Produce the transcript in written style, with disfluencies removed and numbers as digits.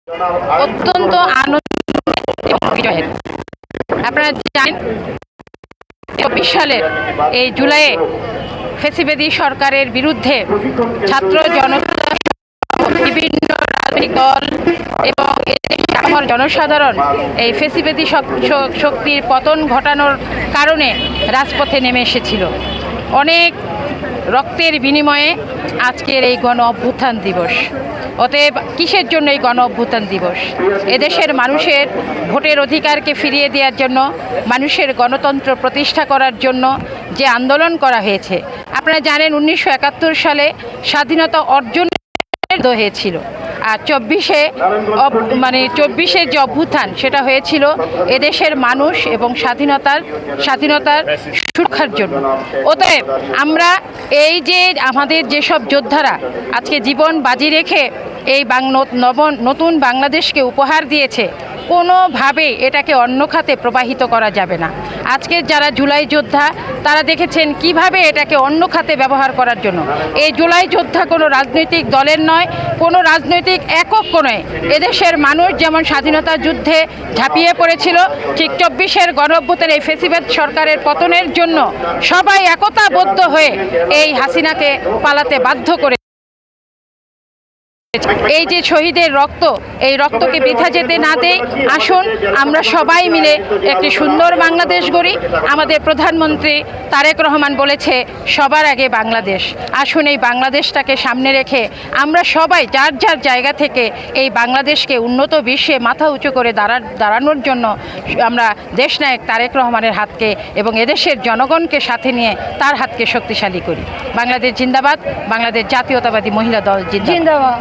অত্যন্ত আনন্দ এবং বিজয়ের। আপনারা জানেন ২৪ সালের এই জুলাইয়ে ফ্যাসিবাদী সরকারের বিরুদ্ধে ছাত্র জনতা, বিভিন্ন রাজনৈতিক দল এবং আমার জনসাধারণ এই ফ্যাসিবাদী শক্তির পতন ঘটানোর কারণে রাজপথে নেমে এসেছিল। অনেক রক্তের বিনিময়ে আজকের এই গণ অভ্যুত্থান দিবস। অতএব কিসের জন্য এই গণ অভ্যুত্থান দিবস? এদেশের মানুষের ভোটের অধিকারকে ফিরিয়ে দেওয়ার জন্য, মানুষের গণতন্ত্র প্রতিষ্ঠা করার জন্য যে আন্দোলন করা হয়েছে। আপনারা জানেন 1971 সালে স্বাধীনতা অর্জন হয়েছিল, আর 24-এর যে অভ্যুত্থান সেটা হয়েছিল এদেশের মানুষ এবং স্বাধীনতার সুরক্ষার জন্য। অতএব আমরা এই যে আমাদের যেসব যোদ্ধারা আজকে জীবন বাজি রেখে এই নতুন বাংলাদেশকে উপহার দিয়েছে, কোনোভাবে এটাকে অন্য খাতে প্রবাহিত করা যাবে না। আজকের যারা জুলাই যোদ্ধা তারা দেখেছেন কিভাবে এটাকে অন্য খাতে ব্যবহার করার জন্য। এই জুলাই যোদ্ধা কোনো রাজনৈতিক দলের নয়, কোনো রাজনৈতিক একক নয়। এদেশের মানুষ যেমন স্বাধীনতা যুদ্ধে ঝাঁপিয়ে পড়েছিল, ঠিক 24-এর গণঅভ্যুত্থান এই ফ্যাসিবাদ সরকারের পতনের জন্য সবাই একতাবদ্ধ হয়ে এই হাসিনাকে পালাতে বাধ্য করে। এই যে শহীদের রক্ত, এই রক্তকে বৃথা যেতে না দেই। আসুন আমরা সবাই মিলে একটি সুন্দর বাংলাদেশ গড়ি। আমাদের প্রধানমন্ত্রী তারেক রহমান বলেছে সবার আগে বাংলাদেশ। আসুন এই বাংলাদেশটাকে সামনে রেখে আমরা সবাই যার যার জায়গা থেকে এই বাংলাদেশকে উন্নত বিশ্বে মাথা উঁচু করে দাঁড়ানোর জন্য আমরা দেশনায়ক তারেক রহমানের হাতকে এবং এদেশের জনগণকে সাথে নিয়ে তার হাতকে শক্তিশালী করি। বাংলাদেশ জিন্দাবাদ। বাংলাদেশ জাতীয়তাবাদী মহিলা দল জিন্দাবাদ।